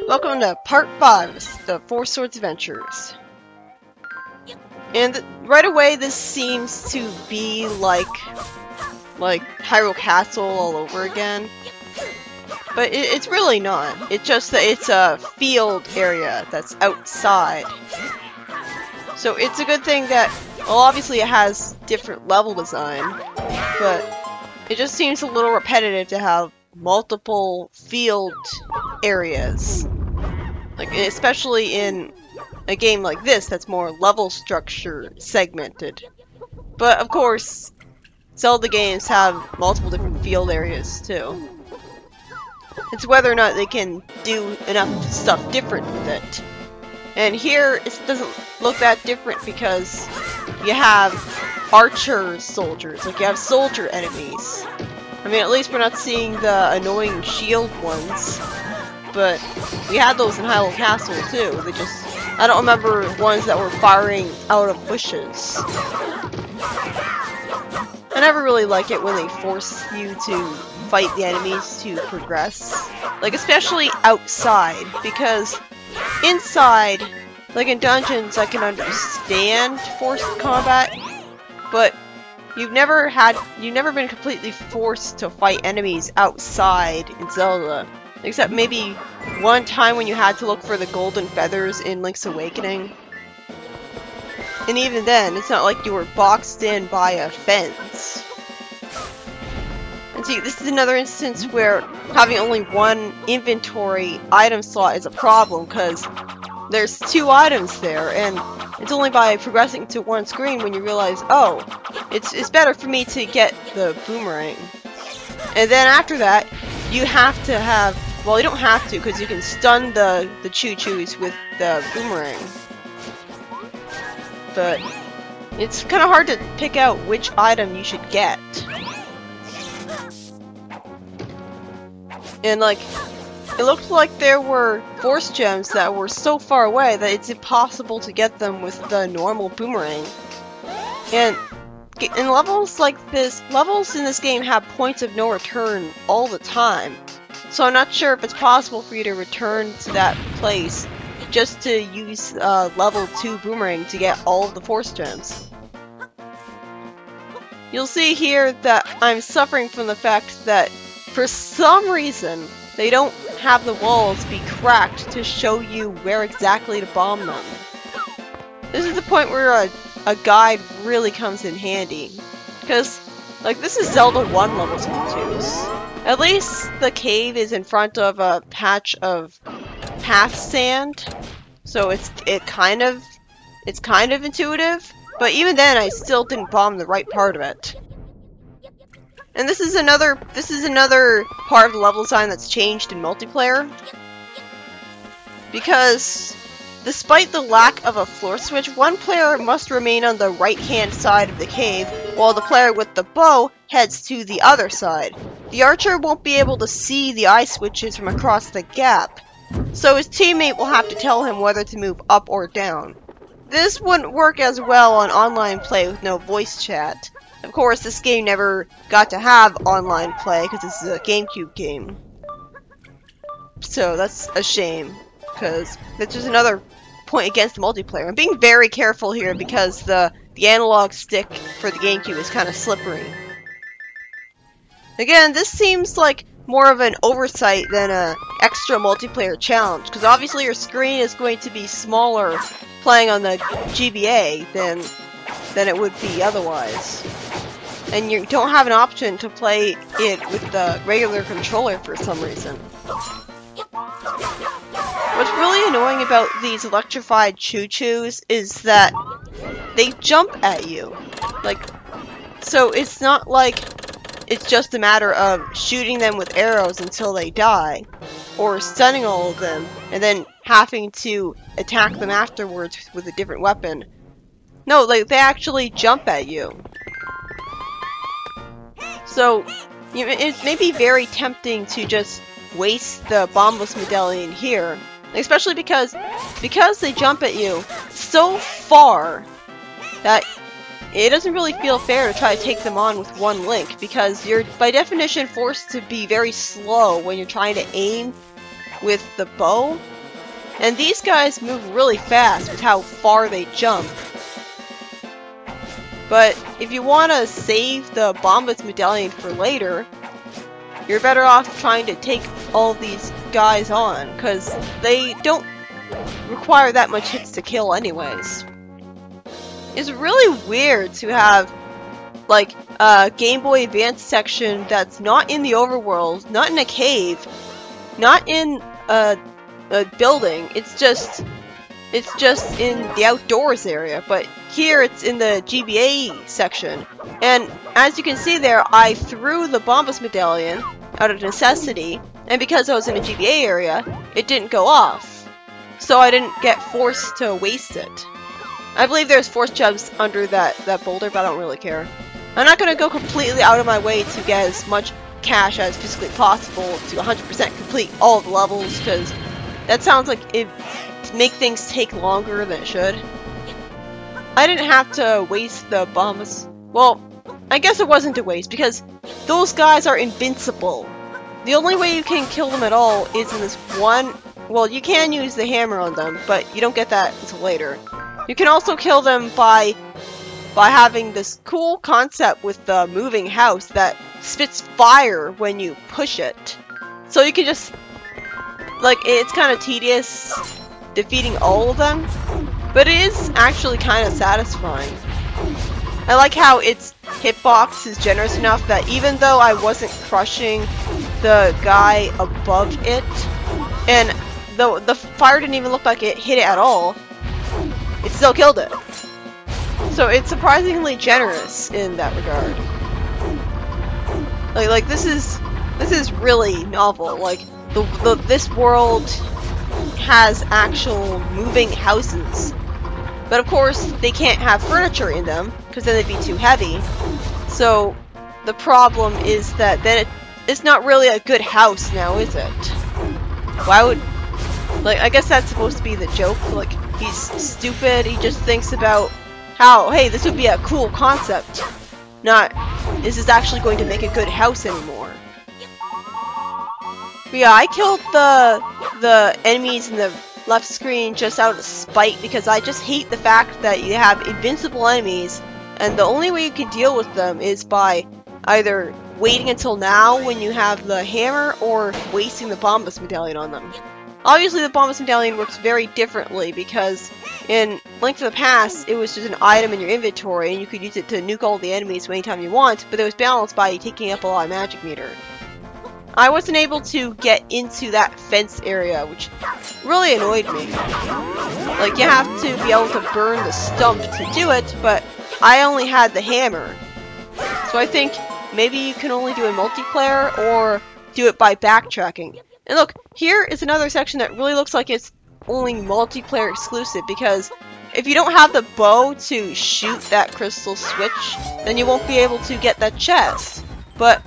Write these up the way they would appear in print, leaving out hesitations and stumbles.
Welcome to part 5 of the Four Swords Adventures. And right away this seems to be like Hyrule Castle all over again. But it's really not. It's just that it's a field area that's outside. So it's a good thing that, well, obviously it has different level design, but it just seems a little repetitive to have multiple field areas. Like, especially in a game like this that's more level structure segmented. But of course, Zelda games have multiple different field areas too. It's whether or not they can do enough stuff different with it. And here, it doesn't look that different because you have archer soldiers, like you have soldier enemies. I mean, at least we're not seeing the annoying shield ones, but we had those in Hyrule Castle too. They just, I don't remember ones that were firing out of bushes. I never really like it when they force you to fight the enemies to progress. Like, especially outside, because inside, like in dungeons, I can understand forced combat, but you've never been completely forced to fight enemies outside in Zelda. Except maybe one time when you had to look for the golden feathers in Link's Awakening. And even then, it's not like you were boxed in by a fence. And see, this is another instance where having only one inventory item slot is a problem, because there's 2 items there, and it's only by progressing to one screen when you realize, oh, it's better for me to get the boomerang. And then after that, you have to have, well, you don't have to, because you can stun the Choo-Choos with the boomerang. But it's kind of hard to pick out which item you should get. And like, it looked like there were force gems that were so far away that it's impossible to get them with the normal boomerang. And in levels like this, levels in this game have points of no return all the time. So I'm not sure if it's possible for you to return to that place just to use level 2 boomerang to get all of the force gems. You'll see here that I'm suffering from the fact that for some reason they don't have the walls be cracked to show you where exactly to bomb them. This is the point where a guide really comes in handy. Because, like, this is Zelda 1 level 2s. At least the cave is in front of a patch of path sand, so it's kind of intuitive. But even then, I still didn't bomb the right part of it. And this is another part of the level design that's changed in multiplayer. Because despite the lack of a floor switch, one player must remain on the right-hand side of the cave, while the player with the bow heads to the other side. The archer won't be able to see the eye switches from across the gap, so his teammate will have to tell him whether to move up or down. This wouldn't work as well on online play with no voice chat. Of course, this game never got to have online play because this is a GameCube game. So that's a shame, because that's just another point against the multiplayer. I'm being very careful here because the analog stick for the GameCube is kind of slippery. Again, this seems like more of an oversight than an extra multiplayer challenge, because obviously your screen is going to be smaller playing on the GBA than it would be otherwise. And you don't have an option to play it with the regular controller for some reason. What's really annoying about these electrified Choo-Choos is that they jump at you. Like, so it's not like it's just a matter of shooting them with arrows until they die, or stunning all of them, and then having to attack them afterwards with a different weapon. No, like, they actually jump at you. So, it may be very tempting to just waste the Bombos Medallion here, especially because they jump at you so far that it doesn't really feel fair to try to take them on with one Link, because you're by definition forced to be very slow when you're trying to aim with the bow. And these guys move really fast with how far they jump. But if you want to save the Bombus Medallion for later, you're better off trying to take all these guys on, because they don't require that much hits to kill anyways. It's really weird to have like a Game Boy Advance section that's not in the overworld, not in a cave, not in a building. It's just in the outdoors area, but here it's in the GBA section. And as you can see there, I threw the Bombus Medallion out of necessity, and because I was in a GBA area, it didn't go off. So I didn't get forced to waste it. I believe there's force jumps under that boulder, but I don't really care. I'm not going to go completely out of my way to get as much cash as physically possible to 100% complete all of the levels, because that sounds like it make things take longer than it should. I didn't have to waste the bombs. Well, I guess it wasn't a waste, because those guys are invincible. The only way you can kill them at all is in this one... Well, you can use the hammer on them, but you don't get that until later. You can also kill them by having this cool concept with the moving house that spits fire when you push it. So you can just... Like, it's kind of tedious defeating all of them, but it is actually kind of satisfying. I like how its hitbox is generous enough that even though I wasn't crushing the guy above it, and the fire didn't even look like it hit it at all, it still killed it. So it's surprisingly generous in that regard. Like this is really novel. Like this world has actual moving houses, but of course they can't have furniture in them because then they'd be too heavy. So the problem is that then it's not really a good house now, is it? Why would, like, I guess that's supposed to be the joke. Like, he's stupid. He just thinks about how, hey, this would be a cool concept, not is this actually going to make a good house anymore. But yeah, I killed the enemies in the left screen just out of spite because I just hate the fact that you have invincible enemies and the only way you can deal with them is by either waiting until now when you have the hammer or wasting the Bombus Medallion on them. Obviously the Bombus Medallion works very differently because in Link to the Past it was just an item in your inventory and you could use it to nuke all the enemies anytime you want, but it was balanced by taking up a lot of magic meter. I wasn't able to get into that fence area, which really annoyed me. Like, you have to be able to burn the stump to do it, but I only had the hammer. So I think maybe you can only do it multiplayer or do it by backtracking. And look, here is another section that really looks like it's only multiplayer exclusive, because if you don't have the bow to shoot that crystal switch, then you won't be able to get that chest. But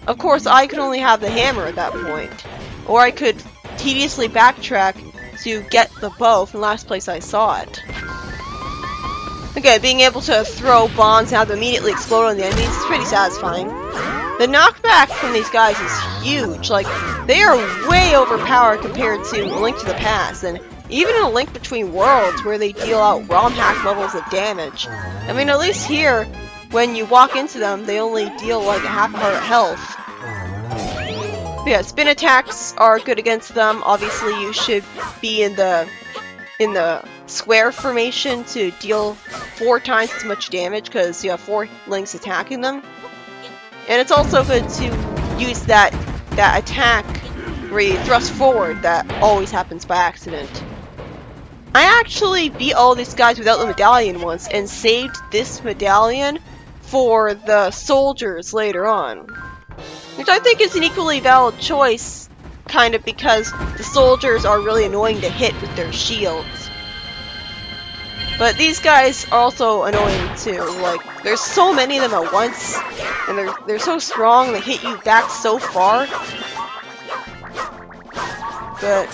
of course, I could only have the hammer at that point. Or I could tediously backtrack to get the bow from the last place I saw it. Okay, being able to throw bombs and have them immediately explode on the enemies is pretty satisfying. The knockback from these guys is huge. Like, they are way overpowered compared to A Link to the Past. And even in A Link Between Worlds, where they deal out ROM hack levels of damage. I mean, at least here, when you walk into them, they only deal like a half a heart of health. But yeah, spin attacks are good against them. Obviously, you should be in the square formation to deal 4 times as much damage because you have 4 links attacking them. And it's also good to use that attack where you thrust forward that always happens by accident. I actually beat all these guys without the medallion once and saved this medallion for the soldiers later on. Which I think is an equally valid choice, kind of because the soldiers are really annoying to hit with their shields. But these guys are also annoying too. Like, there's so many of them at once, and they're so strong, they hit you back so far. But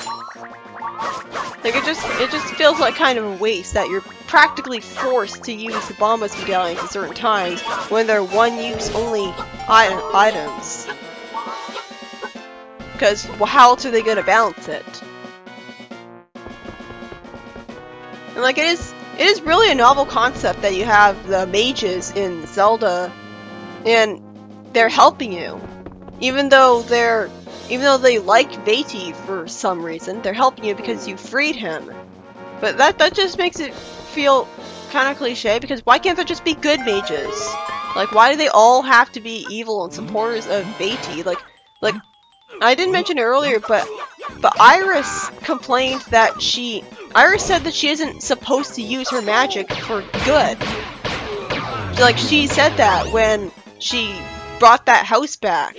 like, it just feels like kind of a waste that you're practically forced to use the Bombus Medallions at certain times when they're one-use only items. because well, how else are they gonna balance it? And like it is really a novel concept that you have the mages in Zelda, and they're helping you, even though they like Vati for some reason. They're helping you because you freed him. But that just makes it feel kind of cliche, because why can't there just be good mages? Like, why do they all have to be evil and supporters of Vati? Like I didn't mention it earlier, but Iris complained that Iris said that she isn't supposed to use her magic for good. Like, she said that when she brought that house back.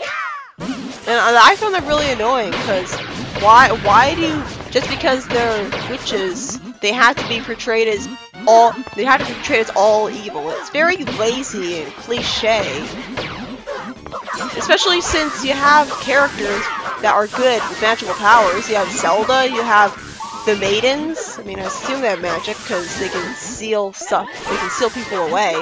And I found that really annoying, because why do, just because they're witches, they have to be portrayed as all evil? It's very lazy and cliche. Especially since you have characters that are good with magical powers. You have Zelda, you have the maidens. I mean, I assume they have magic because they can seal stuff, they can seal people away.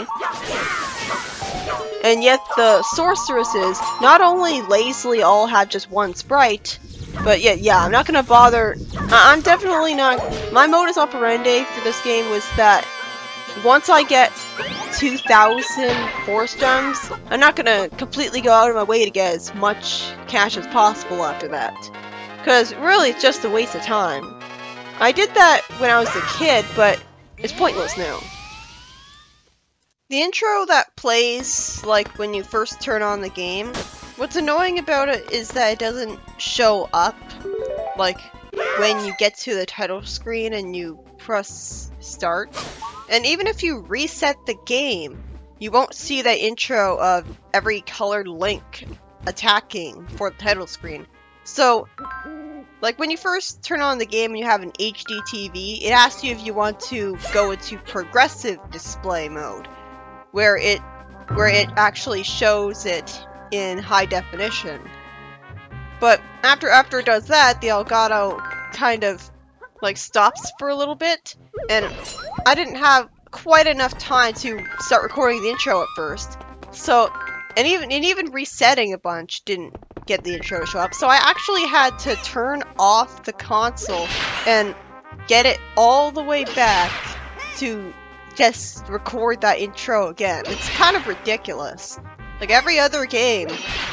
And yet the sorceresses not only lazily all have just one sprite, but yeah, I'm not gonna bother. I'm definitely not. My modus operandi for this game was that once I get 2,000 force gems, I'm not gonna completely go out of my way to get as much cash as possible after that. Because really, it's just a waste of time. I did that when I was a kid, but it's pointless now. The intro that plays, like, when you first turn on the game, what's annoying about it is that it doesn't show up, like, when you get to the title screen and you press start. And even if you reset the game, you won't see that intro of every colored Link attacking for the title screen. So, like, when you first turn on the game and you have an HD TV, it asks you if you want to go into progressive display mode, where it actually shows it in high definition. But after it does that, the Elgato kind of like stops for a little bit, and I didn't have quite enough time to start recording the intro at first. So, and even resetting a bunch didn't get the intro to show up. So I actually had to turn off the console and get it all the way back to just record that intro again. It's kind of ridiculous. Like, every other game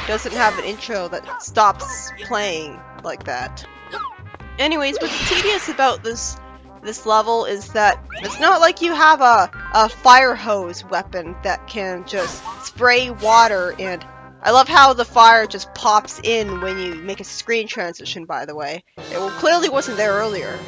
doesn't have an intro that stops playing like that. Anyways, what's tedious about this level is that it's not like you have a fire hose weapon that can just spray water, and I love how the fire just pops in when you make a screen transition, by the way. It clearly wasn't there earlier.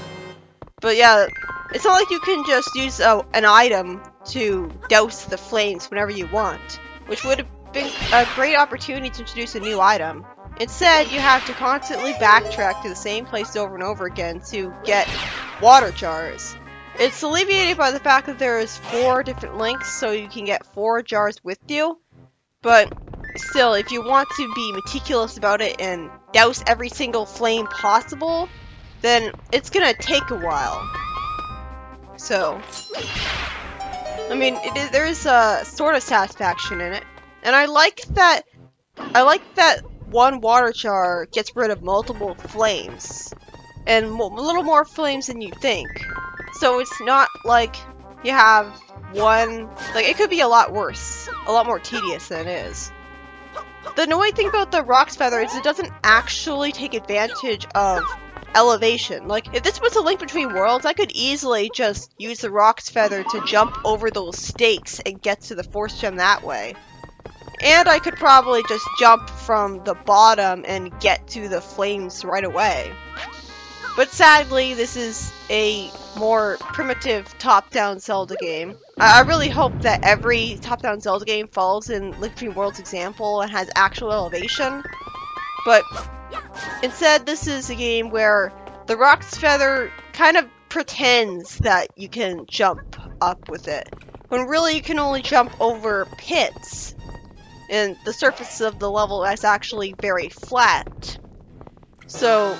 But yeah, it's not like you can just use an item to douse the flames whenever you want, which would have been a great opportunity to introduce a new item. Instead, you have to constantly backtrack to the same place over and over again to get water jars. It's alleviated by the fact that there is 4 different links, so you can get 4 jars with you. But still, if you want to be meticulous about it and douse every single flame possible, then it's gonna take a while. So, I mean, there is a sort of satisfaction in it, and I like that one water jar gets rid of multiple flames, and a little more flames than you think. So it's not like you have one, like, it could be a lot worse, a lot more tedious than it is. The annoying thing about the Roc's Feather is it doesn't actually take advantage of elevation. Like, if this was a Link Between Worlds, I could easily just use the Roc's Feather to jump over those stakes and get to the Force Gem that way. And I could probably just jump from the bottom and get to the flames right away. But sadly, this is a more primitive top-down Zelda game. I really hope that every top-down Zelda game follows in Link Between Worlds' example and has actual elevation. But instead, this is a game where the Roc's Feather kind of pretends that you can jump up with it, when really you can only jump over pits, and the surface of the level is actually very flat. So,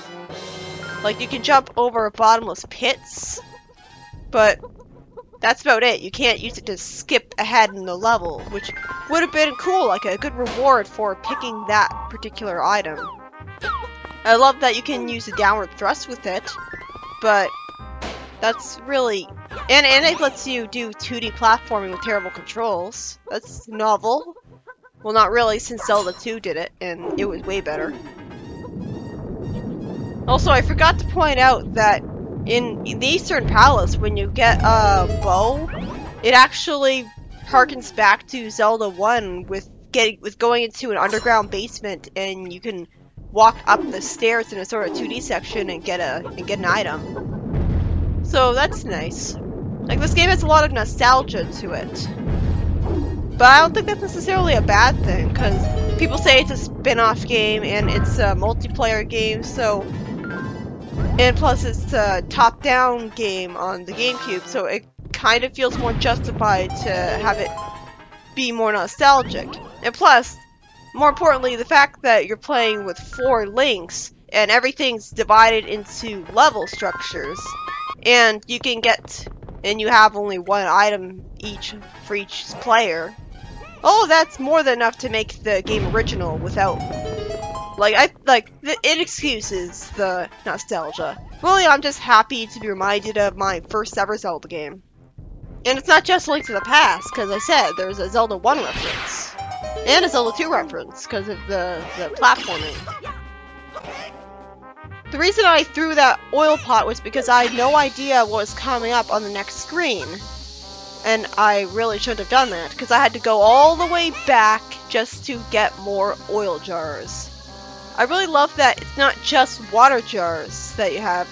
like, you can jump over bottomless pits, but that's about it. You can't use it to skip ahead in the level, which would have been cool, like a good reward for picking that particular item. I love that you can use a downward thrust with it, but that's really... And it lets you do 2D platforming with terrible controls. That's novel. Well, not really, since Zelda 2 did it, and it was way better. Also, I forgot to point out that in the Eastern Palace, when you get a bow, it actually harkens back to Zelda 1 with going into an underground basement, and you can walk up the stairs in a sort of 2D section and get an item. So that's nice. Like, this game has a lot of nostalgia to it. But I don't think that's necessarily a bad thing, because people say it's a spin-off game and it's a multiplayer game, so... And plus it's a top-down game on the GameCube, so it kind of feels more justified to have it be more nostalgic. And plus, more importantly, the fact that you're playing with 4 links and everything's divided into level structures, and you can get... and you have only 1 item each for each player. Oh, that's more than enough to make the game original without... it excuses the nostalgia. Really, I'm just happy to be reminded of my first ever Zelda game. And it's not just Link to the Past, because I said there's a Zelda 1 reference. And a Zelda 2 reference, because of the platforming. The reason I threw that oil pot was because I had no idea what was coming up on the next screen. And I really shouldn't have done that, because I had to go all the way back just to get more oil jars. I really love that it's not just water jars that you have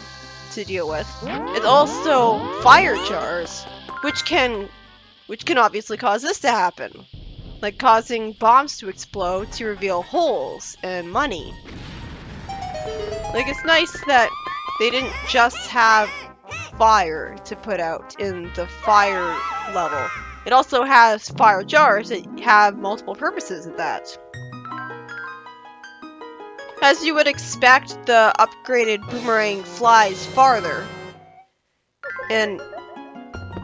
to deal with. It's also fire jars, which can obviously cause this to happen. Like causing bombs to explode to reveal holes and money. Like, it's nice that they didn't just have fire to put out in the fire level. It also has fire jars that have multiple purposes at that. As you would expect, the upgraded boomerang flies farther. And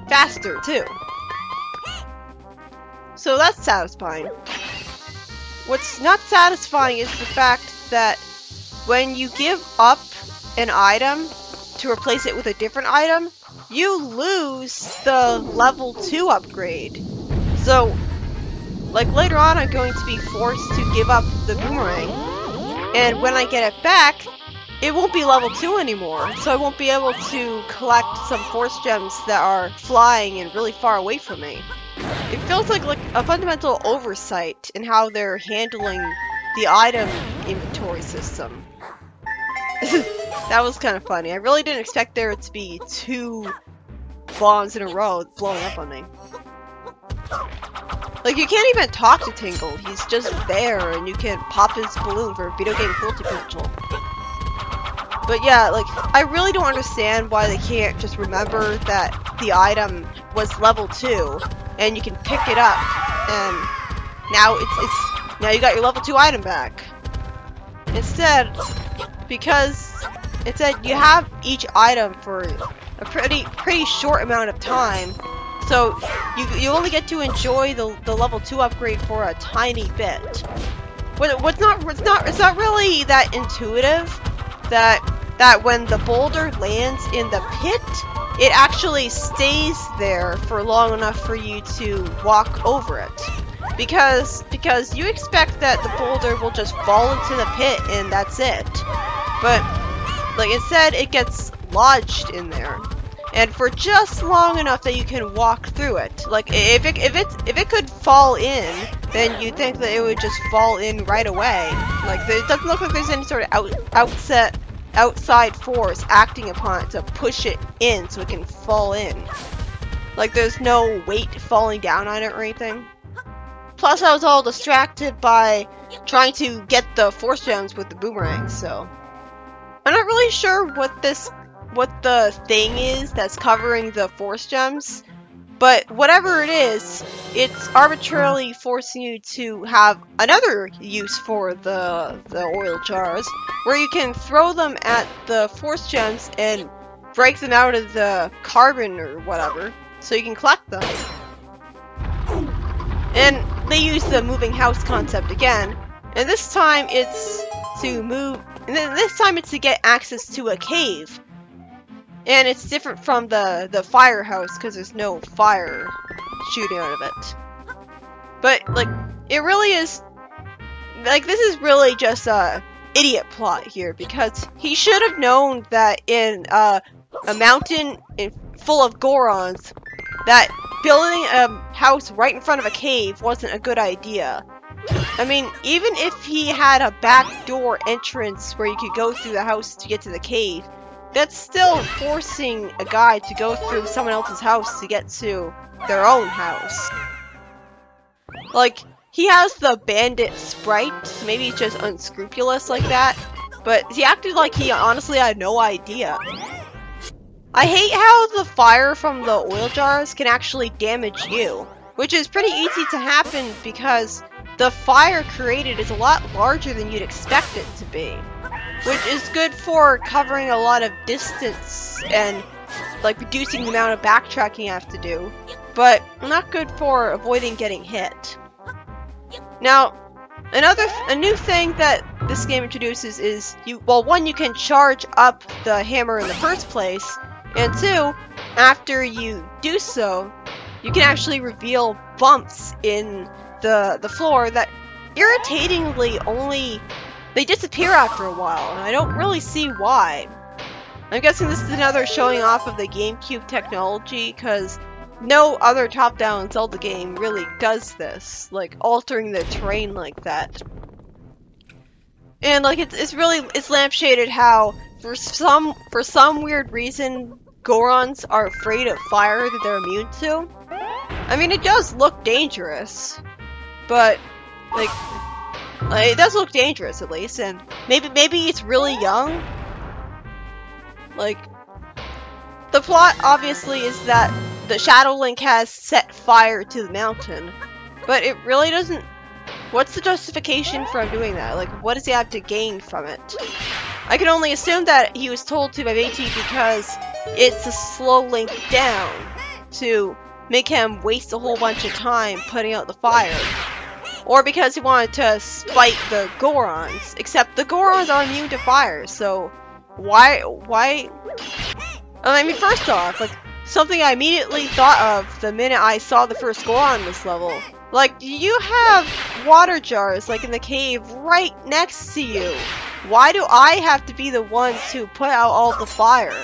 faster, too. So that's satisfying. What's not satisfying is the fact that when you give up an item to replace it with a different item, you lose the level 2 upgrade. So, like later on I'm going to be forced to give up the boomerang, and when I get it back, it won't be level 2 anymore, so I won't be able to collect some force gems that are flying and really far away from me. It feels like a fundamental oversight in how they're handling the item inventory system. That was kind of funny. I really didn't expect there to be 2 bombs in a row blowing up on me. Like, you can't even talk to Tingle. He's just there, and you can pop his balloon for video game cruelty potential. But yeah, like, I really don't understand why they can't just remember that the item was level 2, and you can pick it up, and now now you got your level 2 item back. Instead, because it said you have each item for a pretty short amount of time, so you only get to enjoy the level 2 upgrade for a tiny bit. It's not really that intuitive that when the boulder lands in the pit, it actually stays there for long enough for you to walk over it. Because you expect that the boulder will just fall into the pit and that's it. But like instead it gets lodged in there. And for just long enough that you can walk through it. Like if it could fall in, then you'd think that it would just fall in right away. Like it doesn't look like there's any sort of outside force acting upon it to push it in so it can fall in. Like there's no weight falling down on it or anything. Plus I was all distracted by trying to get the force gems with the boomerang, so I'm not really sure what the thing is that's covering the force gems, but whatever it is, it's arbitrarily forcing you to have another use for the oil jars, where you can throw them at the force gems and break them out of the carbon or whatever, so you can collect them. And they use the moving house concept again, and this time it's to move And then this time it's to get access to a cave. And it's different from the firehouse because there's no fire shooting out of it. But, like, it really is... Like, this is really just a idiot plot here, because he should have known that in a mountain full of Gorons, that building a house right in front of a cave wasn't a good idea. I mean, even if he had a back door entrance where you could go through the house to get to the cave, that's still forcing a guy to go through someone else's house to get to their own house. Like, he has the bandit sprite, so maybe he's just unscrupulous like that, but he acted like he honestly had no idea. I hate how the fire from the oil jars can actually damage you, which is pretty easy to happen because the fire created is a lot larger than you'd expect it to be, which is good for covering a lot of distance and like reducing the amount of backtracking you have to do, but not good for avoiding getting hit. Now, a new thing that this game introduces is one, you can charge up the hammer in the first place, and two, after you do so, you can actually reveal bumps in the floor that irritatingly they disappear after a while, and I don't really see why. I'm guessing this is another showing off of the GameCube technology, because no other top-down Zelda game really does this, like altering the terrain like that. And like it's lampshaded how for some weird reason Gorons are afraid of fire that they're immune to. I mean, it does look dangerous, but like it does look dangerous at least, and maybe it's really young. Like, the plot obviously is that the Shadow Link has set fire to the mountain, but it really doesn't... What's the justification for him doing that? Like, what does he have to gain from it? I can only assume that he was told to by Beatty because it's to slow Link down, to make him waste a whole bunch of time putting out the fire. Or because he wanted to spite the Gorons, except the Gorons are immune to fire, so why? I mean, first off, like, something I immediately thought of the minute I saw the first Goron on this level. Like, you have water jars, like, in the cave right next to you. Why do I have to be the one to put out all the fire?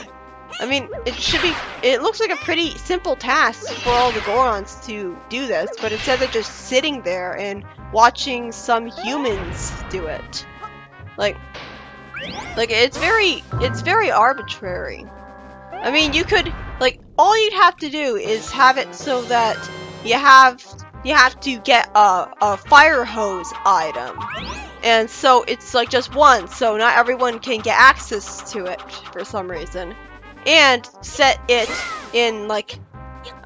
I mean, it looks like a pretty simple task for all the Gorons to do this, but instead they're just sitting there and watching some humans do it. Like it's very arbitrary. I mean, you could, like, all you'd have to do is have it so that you have to get a fire hose item. And so it's like just one, so not everyone can get access to it for some reason. And set it in, like,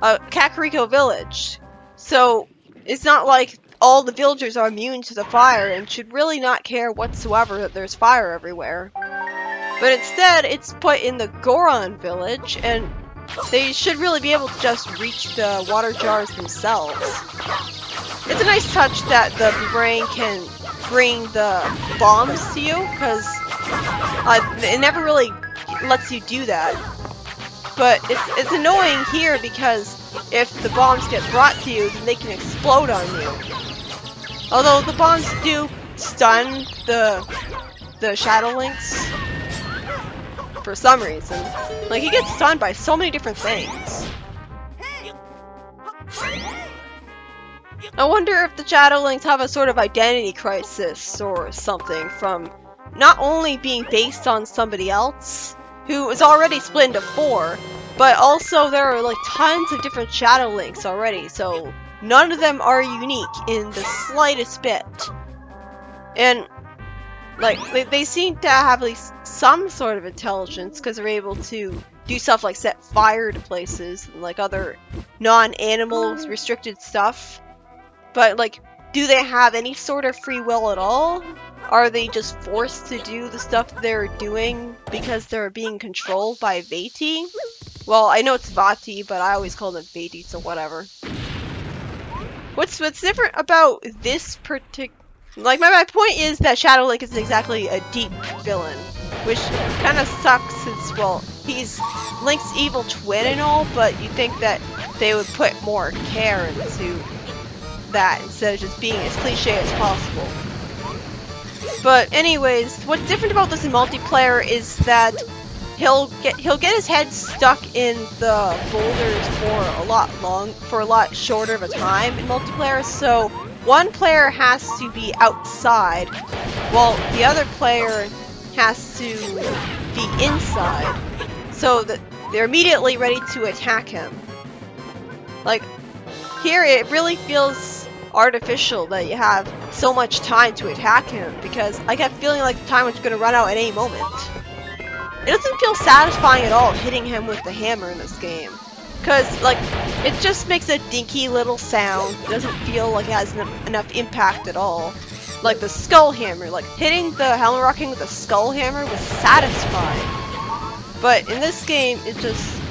a Kakariko village. So it's not like all the villagers are immune to the fire and should really not care whatsoever that there's fire everywhere. But instead, it's put in the Goron village, and they should really be able to just reach the water jars themselves. It's a nice touch that the Boomerang can bring the bombs to you, because it never really lets you do that. But it's annoying here because if the bombs get brought to you, then they can explode on you. Although the bombs do stun the Shadow Links for some reason. Like, he gets stunned by so many different things. I wonder if the Shadow Links have a sort of identity crisis or something from not only being based on somebody else, who is already split into 4, but also there are like tons of different Shadow Links already, so none of them are unique in the slightest bit. And like, they seem to have at least some sort of intelligence because they're able to do stuff like set fire to places, and, like, other non-animal restricted stuff. But, like, do they have any sort of free will at all? Are they just forced to do the stuff they're doing because they're being controlled by Vati? Well, I know it's Vati, but I always call them Vati, so whatever. What's different about this particular... Like, my point is that Shadow Link isn't exactly a deep villain, which kind of sucks since, well, he's Link's evil twin and all, but you think that they would put more care into that instead of just being as cliche as possible. But anyways, what's different about this in multiplayer is that he'll get his head stuck in the boulders for a lot shorter of a time in multiplayer, so one player has to be outside while the other player has to be inside so that they're immediately ready to attack him. Like, here it really feels artificial that you have so much time to attack him, because I kept feeling like the time was going to run out at any moment. It doesn't feel satisfying at all hitting him with the hammer in this game, because like it just makes a dinky little sound. It doesn't feel like it has enough impact at all. Like the skull hammer, like hitting the Helmet Rock King with the skull hammer was satisfying. But in this game, it's just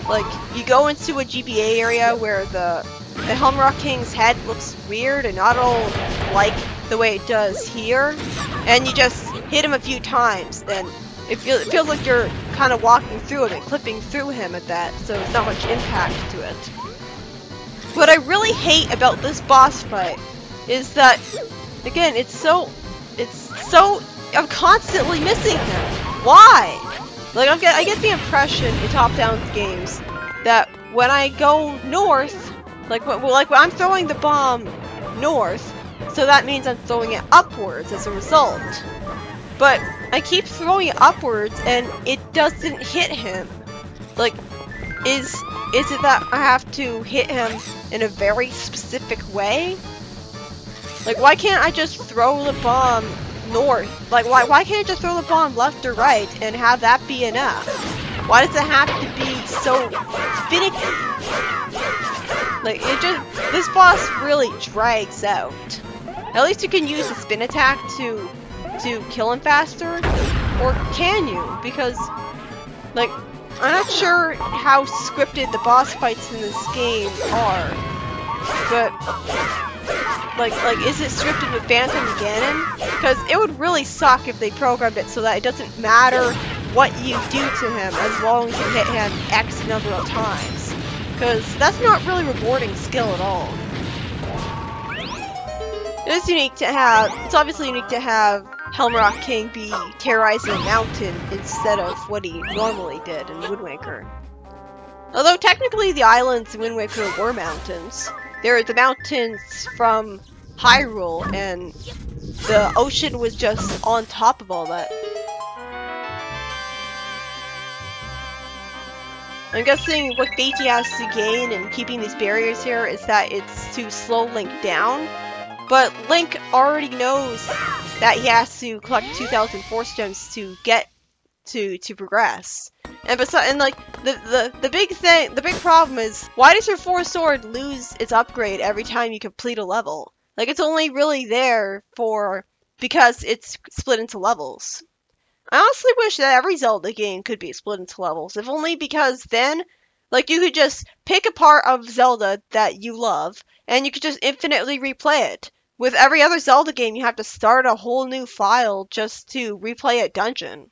like you go into a GBA area where the Helmet Rock King's head looks weird and not all like the way it does here, and you just hit him a few times, and it feels like you're kind of walking through him and clipping through him at that, so it's not much impact to it. What I really hate about this boss fight is that, again, I'm constantly missing him. Why? Like, I get the impression in top-down games that when I go north, like when I'm throwing the bomb north, so that means I'm throwing it upwards as a result. But I keep throwing it upwards and it doesn't hit him. Like, is it that I have to hit him in a very specific way? Like, why can't I just throw the bomb north? Like, why can't I just throw the bomb left or right and have that be enough? Why does it have to be so finicky? Like, this boss really drags out. At least you can use the spin attack to kill him faster, or can you? Because, like, I'm not sure how scripted the boss fights in this game are, but like is it scripted with Phantom Ganon? Because it would really suck if they programmed it so that it doesn't matter what you do to him as long as you hit him X number of times, because that's not really rewarding skill at all. It's obviously unique to have Helmet Rock King be terrorizing a mountain instead of what he normally did in Wind Waker. Although technically the islands in Wind Waker were mountains. They're the mountains from Hyrule, and the ocean was just on top of all that. I'm guessing what Beatty has to gain in keeping these barriers here is that it's to slow Link down. But Link already knows that he has to collect 2,000 Force Gems to get to progress. And like the big problem is, why does your Force Sword lose its upgrade every time you complete a level? Like, it's only really there because it's split into levels. I honestly wish that every Zelda game could be split into levels, if only because then, like, you could just pick a part of Zelda that you love, and you could just infinitely replay it. With every other Zelda game, you have to start a whole new file just to replay a dungeon.